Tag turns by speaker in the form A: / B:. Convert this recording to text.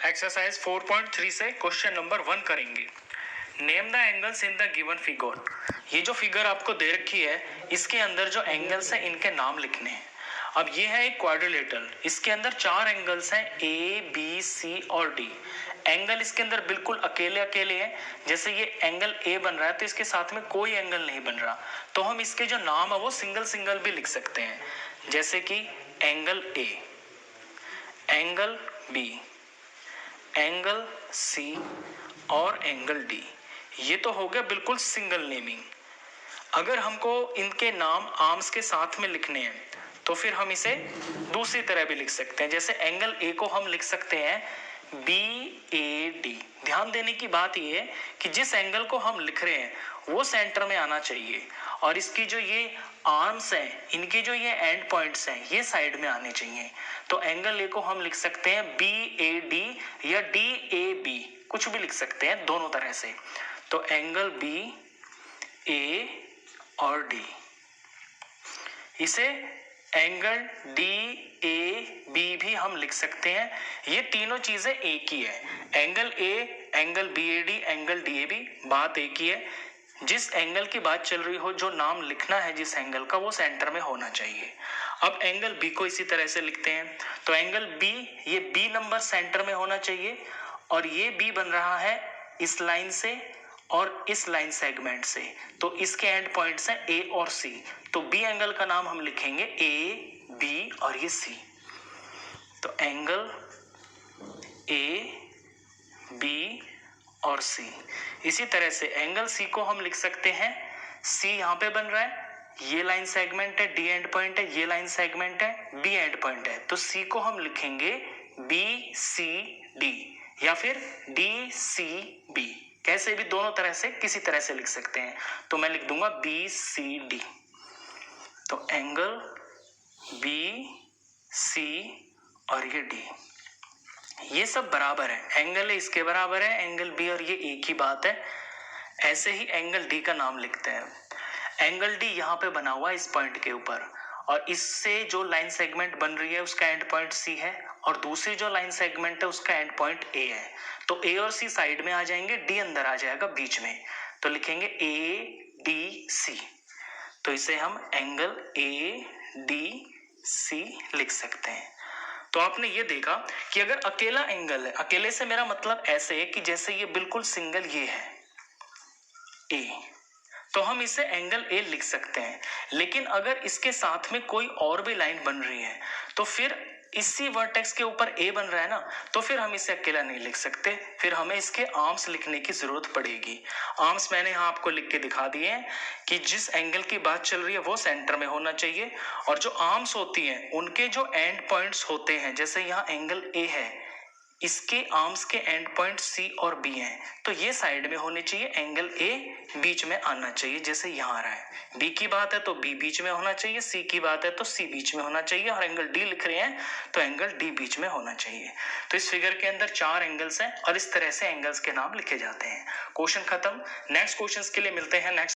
A: Exercise 4.3 से question number 1 करेंगे। Name the angles in the given figure. ये जो फिगर आपको दे रखी है इसके अंदर जो एंगल्स हैं इनके नाम लिखने हैं। अब ये है एक क्वाड्रिलेटरल, इसके अंदर 4 एंगल्स हैं ए बी सी और डी। एंगल इसके अंदर बिल्कुल अकेले अकेले हैं। जैसे ये एंगल ए बन रहा है तो इसके साथ में कोई एंगल नहीं बन रहा, तो हम इसके जो नाम है वो सिंगल सिंगल भी लिख सकते हैं। जैसे कि angle A, angle B, angle C और एंगल डी। ये तो हो गया बिल्कुल सिंगल नेमिंग। अगर हमको इनके नाम आर्म्स के साथ में लिखने हैं तो फिर हम इसे दूसरी तरह भी लिख सकते हैं। जैसे एंगल ए को हम लिख सकते हैं बी ए डी। ध्यान देने की बात यह है कि जिस एंगल को हम लिख रहे हैं वो सेंटर में आना चाहिए और इसकी जो ये आर्म्स हैं, इनके जो ये एंड पॉइंट्स हैं ये साइड में आने चाहिए। तो एंगल ए को हम लिख सकते हैं बी ए डी या डी ए बी, कुछ भी लिख सकते हैं दोनों तरह से। तो एंगल बी ए और डी, इसे एंगल डी ए बी भी हम लिख सकते हैं। ये तीनों चीजें एक ही है, angle A, angle B A D, angle D A B, बात एक ही है। जिस एंगल की बात चल रही हो, जो नाम लिखना है जिस एंगल का, वो सेंटर में होना चाहिए। अब एंगल बी को इसी तरह से लिखते हैं। तो एंगल बी, ये बी नंबर सेंटर में होना चाहिए और ये बी बन रहा है इस लाइन से और इस लाइन सेगमेंट से। तो इसके एंड पॉइंट्स हैं ए और सी। तो बी एंगल का नाम हम लिखेंगे ए बी और ये सी। तो एंगल ए बी और सी। इसी तरह से एंगल सी को हम लिख सकते हैं, सी यहाँ पे बन रहा है, ये लाइन सेगमेंट है, डी एंड पॉइंट है, ये लाइन सेगमेंट है, बी एंड पॉइंट है। तो सी को हम लिखेंगे बी सी डी या फिर डी सी बी। कैसे भी, दोनों तरह से, किसी तरह से लिख सकते हैं। तो मैं लिख दूंगा बी सी डी। तो एंगल बी सी और ये डी, ये सब बराबर है। एंगल इसके बराबर है, एंगल बी और ये एक ही बात है। ऐसे ही एंगल डी का नाम लिखते हैं। एंगल डी यहाँ पे बना हुआ है इस पॉइंट के ऊपर और इससे जो लाइन सेगमेंट बन रही है उसका एंड पॉइंट सी है और दूसरी जो लाइन सेगमेंट है उसका एंड पॉइंट ए है। तो ए और सी साइड में आ जाएंगे, डी अंदर आ जाएगा बीच में। तो लिखेंगे ए डी सी। तो इसे हम एंगल ए डी सी लिख सकते हैं। तो आपने ये देखा कि अगर अकेला एंगल है, अकेले से मेरा मतलब ऐसे है कि जैसे ये बिल्कुल सिंगल ये है ए, तो हम इसे एंगल ए लिख सकते हैं। लेकिन अगर इसके साथ में कोई और भी लाइन बन रही है तो फिर इसी वर्टेक्स के ऊपर ए बन रहा है ना, तो फिर हम इसे अकेला नहीं लिख सकते, फिर हमें इसके आर्म्स लिखने की जरूरत पड़ेगी। आर्म्स मैंने यहाँ आपको लिख के दिखा दिए हैं कि जिस एंगल की बात चल रही है वो सेंटर में होना चाहिए और जो आर्म्स होती हैं उनके जो एंड पॉइंट्स होते हैं, जैसे यहाँ एंगल ए है, इसके आर्म्स के एंड पॉइंट सी और बी हैं, तो ये साइड में होने चाहिए, एंगल ए बीच में आना चाहिए। जैसे यहाँ आ रहा है, बी की बात है तो बी बीच में होना चाहिए, सी की बात है तो सी बीच में होना चाहिए और एंगल डी लिख रहे हैं तो एंगल डी बीच में होना चाहिए। तो इस फिगर के अंदर 4 एंगल्स हैं और इस तरह से एंगल्स के नाम लिखे जाते हैं। क्वेश्चन खत्म। नेक्स्ट क्वेश्चन के लिए मिलते हैं नेक्स्ट